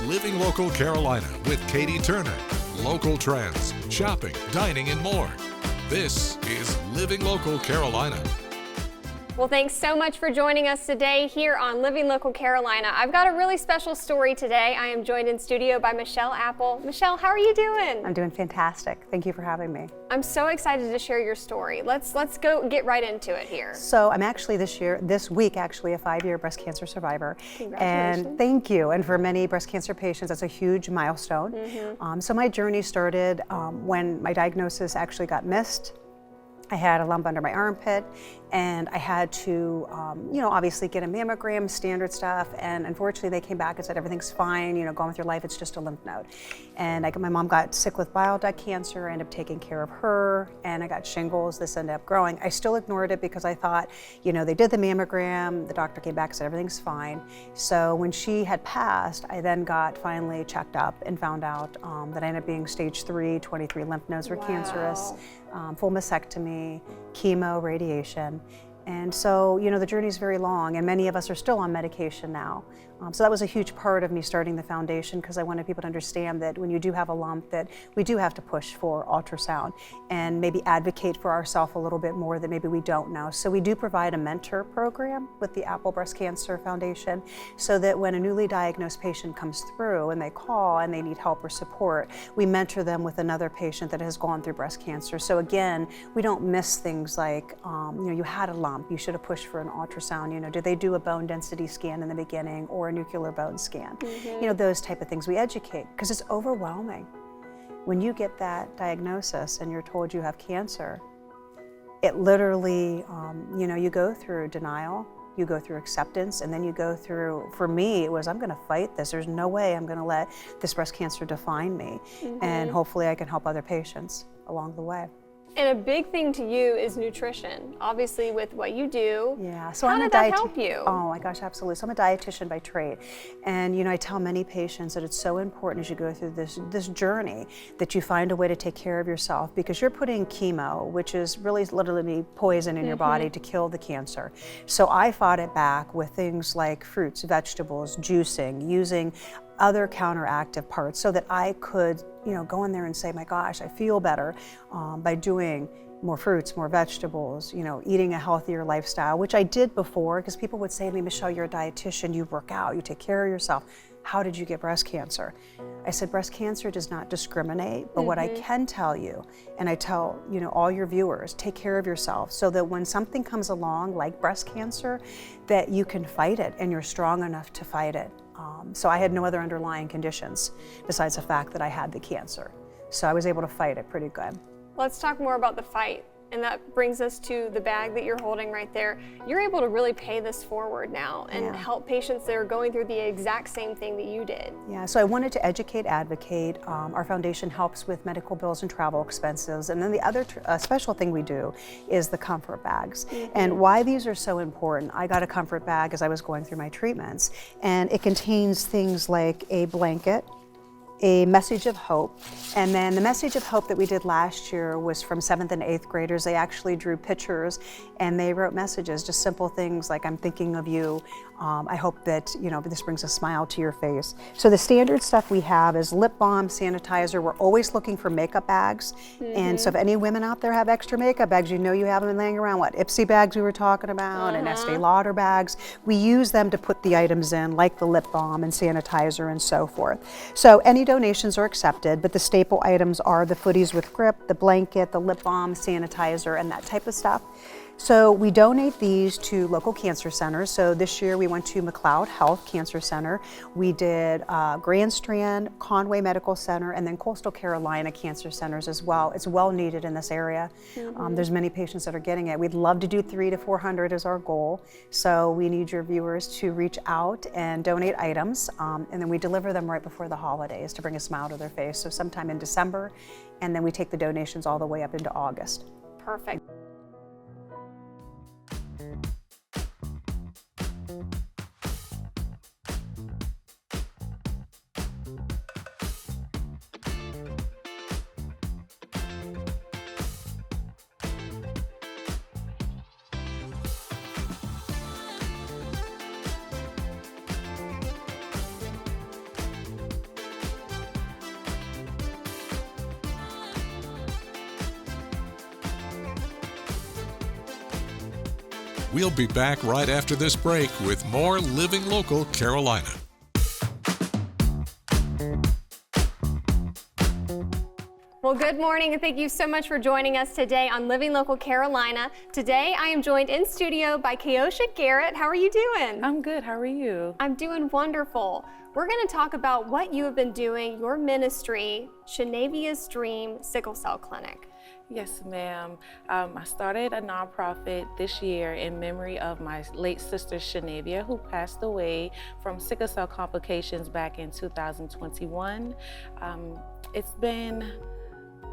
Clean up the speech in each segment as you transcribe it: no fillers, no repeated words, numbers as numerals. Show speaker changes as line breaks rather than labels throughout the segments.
Living Local Carolina with Katie Turner. Local trends, shopping, dining, and more. This is Living Local Carolina.
Well, thanks so much for joining us today here on Living Local Carolina. I've got a really special story today. I am joined in studio by Michelle Apple. Michelle, how are you doing?
I'm doing fantastic. Thank you for having me.
I'm so excited to share your story. Let's go get right into it here.
So I'm actually this week, a 5-year breast cancer survivor.
Congratulations.
And thank you. And for many breast cancer patients, that's a huge milestone. So my journey started when my diagnosis actually got missed. I had a lump under my armpit, and I had to, obviously get a mammogram, standard stuff, and unfortunately they came back and said everything's fine, go on with your life, it's just a lymph node. And my mom got sick with bile duct cancer, I ended up taking care of her, and I got shingles. This ended up growing. I still ignored it because I thought, they did the mammogram, the doctor came back and said everything's fine. So when she had passed, I then got finally checked up and found out that I ended up being stage 3, 23 lymph nodes were cancerous. Full mastectomy, chemo, radiation. And so, the journey is very long, and many of us are still on medication now. So that was a huge part of me starting the foundation, because I wanted people to understand that when you do have a lump, that we do have to push for ultrasound and maybe advocate for ourselves a little bit more that maybe we don't know. So we do provide a mentor program with the Apple Breast Cancer Foundation, so that when a newly diagnosed patient comes through and they call and they need help or support, we mentor them with another patient that has gone through breast cancer. So again, we don't miss things like, you had a lump, you should have pushed for an ultrasound. Did they do a bone density scan in the beginning, or a nuclear bone scan? Those type of things we educate, because it's overwhelming. When you get that diagnosis and you're told you have cancer, it literally, you go through denial, you go through acceptance, and then you go through, for me, it was, I'm gonna fight this. There's no way I'm gonna let this breast cancer define me. And hopefully I can help other patients along the way.
And a big thing to you is nutrition, obviously with what you do.
Yeah, so
How did that help you?
Oh my gosh, absolutely. So I'm a dietitian by trade. And I tell many patients that it's so important as you go through this journey that you find a way to take care of yourself, because you're putting chemo, which is really literally poison in your body to kill the cancer. So I fought it back with things like fruits, vegetables, juicing, using other counteractive parts so that I could go in there and say, my gosh, I feel better by doing more fruits, more vegetables, eating a healthier lifestyle, which I did before, because people would say to me, Michelle, you're a dietitian, you work out, you take care of yourself. How did you get breast cancer? I said, breast cancer does not discriminate, but what I can tell you, and I tell all your viewers, take care of yourself so that when something comes along like breast cancer, that you can fight it and you're strong enough to fight it. So I had no other underlying conditions besides the fact that I had the cancer. So I was able to fight it pretty good.
Let's talk more about the fight. And that brings us to the bag that you're holding right there. You're able to really pay this forward now and help patients that are going through the exact same thing that you did.
Yeah, so I wanted to educate, advocate. Our foundation helps with medical bills and travel expenses. And then the other special thing we do is the comfort bags. And why these are so important, I got a comfort bag as I was going through my treatments. And it contains things like a blanket, a message of hope, and then the message of hope that we did last year was from 7th and 8th graders. They actually drew pictures and they wrote messages, just simple things like, I'm thinking of you. I hope that this brings a smile to your face. So the standard stuff we have is lip balm, sanitizer. We're always looking for makeup bags. And so if any women out there have extra makeup bags, you have them laying around. What, Ipsy bags we were talking about, and Estee Lauder bags. We use them to put the items in, like the lip balm and sanitizer and so forth. So any donations are accepted, but the staple items are the Footies with Grip, the blanket, the lip balm, sanitizer, and that type of stuff. So we donate these to local cancer centers. So this year we went to McLeod Health Cancer Center. We did Grand Strand, Conway Medical Center, and then Coastal Carolina Cancer Centers as well. It's well needed in this area. There's many patients that are getting it. We'd love to do 300 to 400 is our goal. So we need your viewers to reach out and donate items, and then we deliver them right before the holidays to bring a smile to their face. So sometime in December, and then we take the donations all the way up into August.
Perfect.
We'll be back right after this break with more Living Local Carolina.
Well, good morning, and thank you so much for joining us today on Living Local Carolina. Today, I am joined in studio by Keosha Garrett. How are you doing?
I'm good. How are you?
I'm doing wonderful. We're going to talk about what you have been doing, your ministry, Shanavia's Dream Sickle Cell Clinic.
Yes, ma'am. I started a nonprofit this year in memory of my late sister, Shanavia, who passed away from sickle cell complications back in 2021. It's been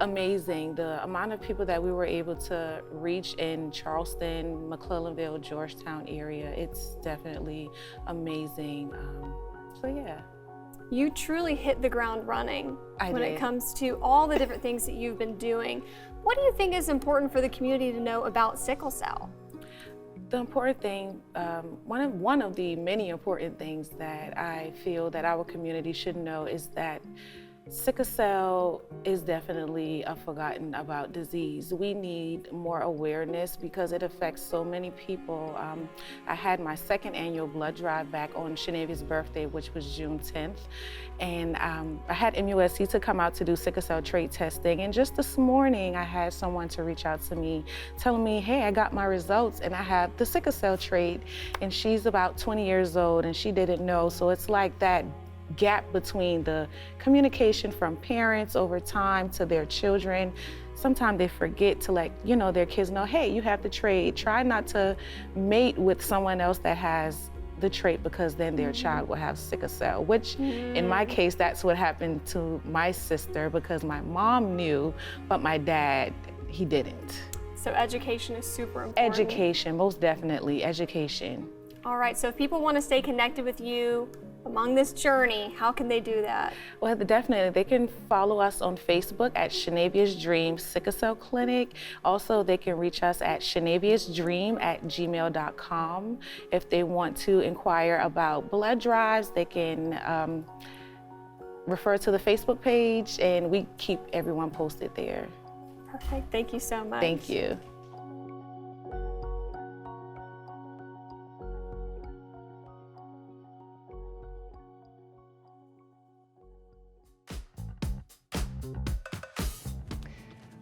amazing, the amount of people that we were able to reach in Charleston, McClellanville, Georgetown area. It's definitely amazing. So yeah.
You truly hit the ground running when
did.
it comes to all the different things that you've been doing. What do you think is important for the community to know about sickle cell?
The important thing, one of the many important things that I feel that our community should know is that sickle cell is definitely a forgotten about disease. We need more awareness because it affects so many people. I had my second annual blood drive back on Shanavia's birthday, which was June 10th. And I had MUSC to come out to do sickle cell trait testing. And just this morning, I had someone to reach out to me telling me, hey, I got my results and I have the sickle cell trait. And she's about 20 years old and she didn't know. So it's like that gap between the communication from parents over time to their children. Sometimes they forget to let their kids know, hey, you have the trait. Try not to mate with someone else that has the trait because then their child will have sickle cell, which in my case, that's what happened to my sister because my mom knew, but my dad, he didn't.
So education is super important.
Education, most definitely, education.
All right, so if people want to stay connected with you along this journey, how can they do that?
Well, definitely. They can follow us on Facebook at Shanavia's Dream Sickle Cell Clinic. Also, they can reach us at shanaviasdream@gmail.com. If they want to inquire about blood drives, they can refer to the Facebook page, and we keep everyone posted there.
Perfect. Thank you so much.
Thank you.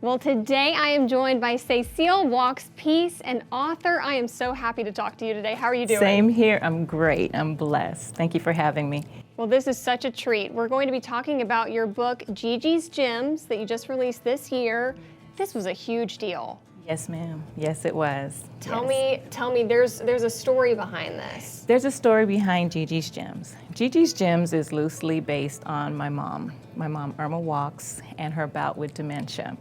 Well, today I am joined by Cecile Walks Peace, an author. I am so happy to talk to you today. How are you doing?
Same here. I'm great. I'm blessed. Thank you for having me.
Well, this is such a treat. We're going to be talking about your book, Gigi's Gems, that you just released this year. This was a huge deal.
Yes, ma'am. Yes, it was.
Tell me, there's a story behind this.
There's a story behind Gigi's Gems. Gigi's Gems is loosely based on my mom, Irma Walks, and her bout with dementia.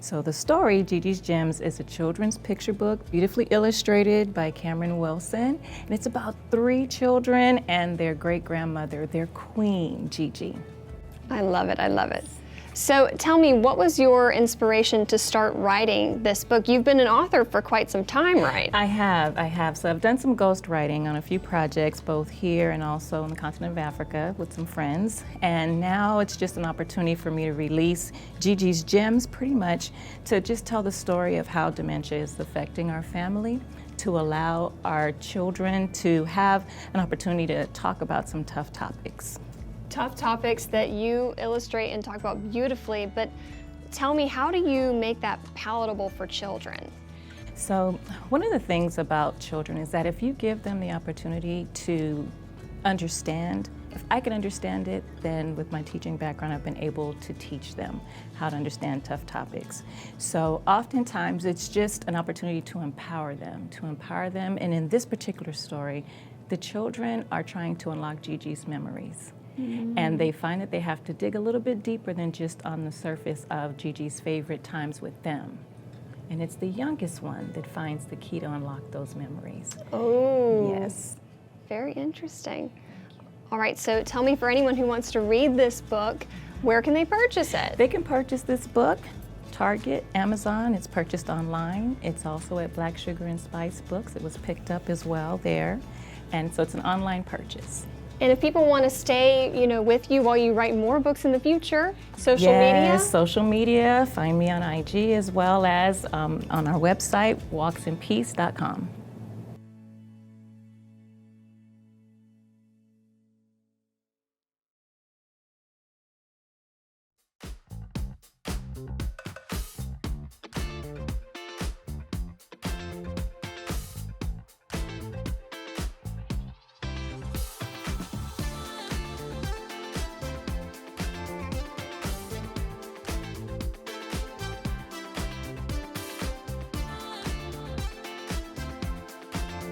So the story, Gigi's Gems, is a children's picture book, beautifully illustrated by Cameron Wilson. And it's about 3 children and their great-grandmother, their queen, Gigi.
I love it, I love it. So tell me, what was your inspiration to start writing this book? You've been an author for quite some time, right?
I have. So I've done some ghost writing on a few projects, both here and also on the continent of Africa with some friends. And now it's just an opportunity for me to release Gigi's Gems, pretty much to just tell the story of how dementia is affecting our family, to allow our children to have an opportunity to talk about some tough topics.
Tough topics that you illustrate and talk about beautifully, but tell me, how do you make that palatable for children?
So one of the things about children is that if you give them the opportunity to understand, if I can understand it, then with my teaching background, I've been able to teach them how to understand tough topics. So oftentimes it's just an opportunity to empower them. And in this particular story, the children are trying to unlock Gigi's memories. And they find that they have to dig a little bit deeper than just on the surface of Gigi's favorite times with them. And it's the youngest one that finds the key to unlock those memories.
Oh,
yes.
Very interesting. All right, so tell me, for anyone who wants to read this book, where can they purchase it?
They can purchase this book, Target, Amazon. It's purchased online. It's also at Black Sugar and Spice Books. It was picked up as well there. And so it's an online purchase.
And if people want to stay, with you while you write more books in the future, social media?
Yes, social media. Find me on IG as well as on our website, walksinpeace.com.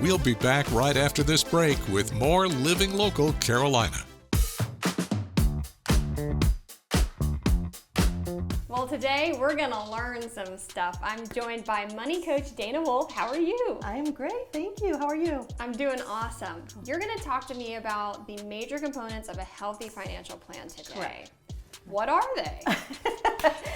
We'll be back right after this break with more Living Local Carolina.
Well, today we're gonna learn some stuff. I'm joined by money coach Dana Wolf. How are you?
I'm great, thank you. How are you?
I'm doing awesome. You're gonna talk to me about the major components of a healthy financial plan today.
Correct.
What are they?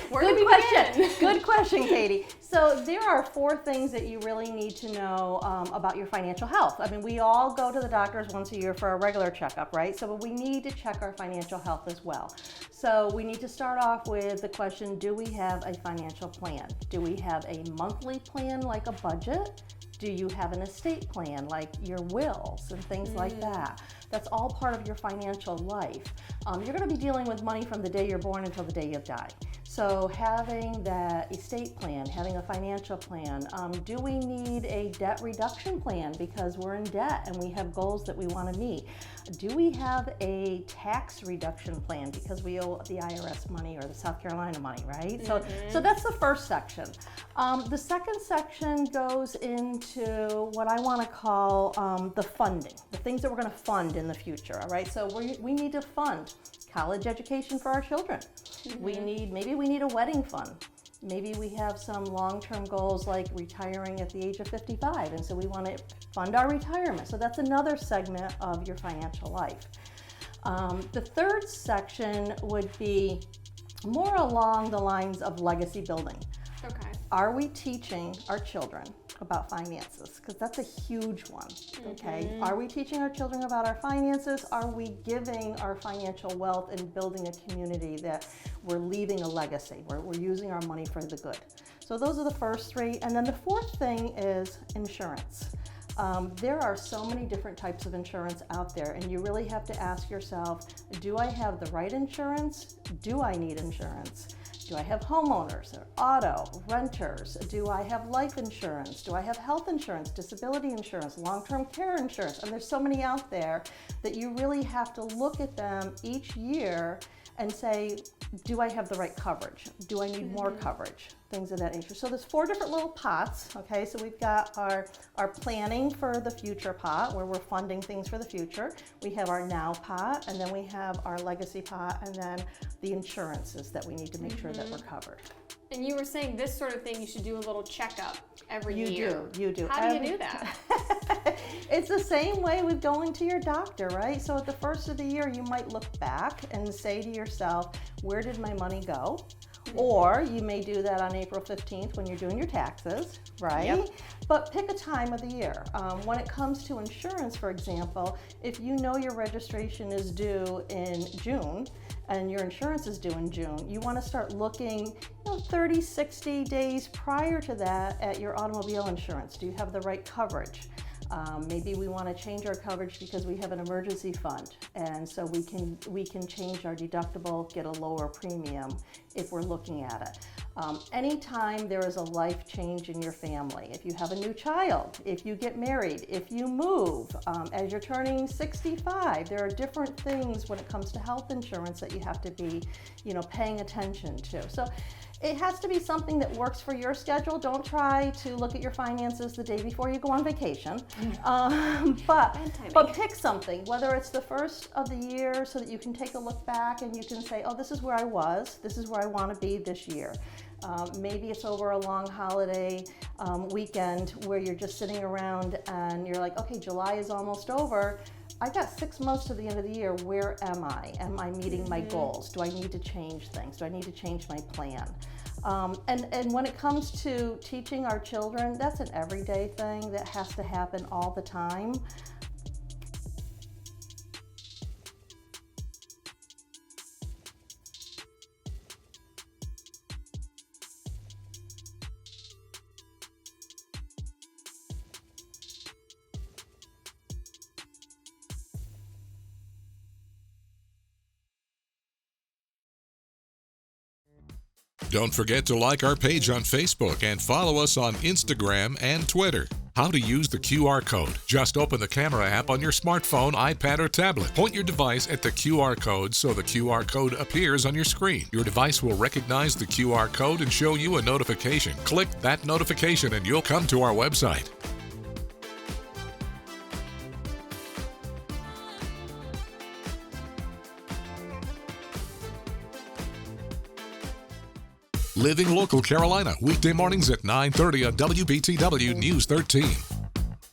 Where do
Good
we
question.
begin?
Good question, Katie. So there are 4 things that you really need to know about your financial health. I mean, we all go to the doctors once a year for a regular checkup, right? So we need to check our financial health as well. So we need to start off with the question, do we have a financial plan? Do we have a monthly plan like a budget? Do you have an estate plan like your wills and things like that? That's all part of your financial life. You're going to be dealing with money from the day you're born until the day you die. So having that estate plan, having a financial plan, do we need a debt reduction plan because we're in debt and we have goals that we want to meet? Do we have a tax reduction plan because we owe the IRS money or the South Carolina money, right? So that's the first section. The second section goes into what I want to call the funding, the things that we're going to fund in the future, all right? So we need to fund college education for our children. Maybe we need a wedding fund. Maybe we have some long-term goals like retiring at the age of 55, and so we want to fund our retirement. So that's another segment of your financial life. The third section would be more along the lines of legacy building.
Okay.
Are we teaching our children about finances? Because that's a huge one, okay? Are we teaching our children about our finances? Are we giving our financial wealth and building a community that we're leaving a legacy, where we're using our money for the good? So those are the first 3. And then the fourth thing is insurance. There are so many different types of insurance out there, and you really have to ask yourself, do I have the right insurance? Do I need insurance? Do I have homeowners or auto, renters? Do I have life insurance? Do I have health insurance, disability insurance, long-term care insurance? And there's so many out there that you really have to look at them each year and say, do I have the right coverage? Do I need more coverage? Things of that nature. So there's 4 different little pots, okay? So we've got our planning for the future pot, where we're funding things for the future. We have our now pot, and then we have our legacy pot, and then the insurances that we need to make sure that we're covered.
And you were saying this sort of thing, you should do a little checkup every
You
year.
do.
How do you do that?
It's the same way with going to your doctor, right? So at the first of the year, you might look back and say to yourself, where did my money go? Or you may do that on April 15th when you're doing your taxes, right?
Yep.
But pick a time of the year. When it comes to insurance, for example, if you know your registration is due in June and your insurance is due in June, you want to start looking 30, 60 days prior to that at your automobile insurance. Do you have the right coverage? Maybe we want to change our coverage because we have an emergency fund, and so we can change our deductible, get a lower premium if we're looking at it. Anytime there is a life change in your family, if you have a new child, if you get married, if you move, as you're turning 65, there are different things when it comes to health insurance that you have to be, paying attention to. So it has to be something that works for your schedule. Don't try to look at your finances the day before you go on vacation. But pick something, whether it's the first of the year so that you can take a look back and you can say, oh, this is where I was, this is where I want to be this year. Maybe it's over a long holiday weekend where you're just sitting around and you're like, okay, July is almost over. I got 6 months to the end of the year. Where am I? Am I meeting my goals? Do I need to change things? Do I need to change my plan? And when it comes to teaching our children, that's an everyday thing that has to happen all the time.
Don't forget to like our page on Facebook and follow us on Instagram and Twitter. How to use the QR code. Just open the camera app on your smartphone, iPad, or tablet. Point your device at the QR code so the QR code appears on your screen. Your device will recognize the QR code and show you a notification. Click that notification and you'll come to our website. Living Local Carolina, weekday mornings at 9:30 on WBTW News 13.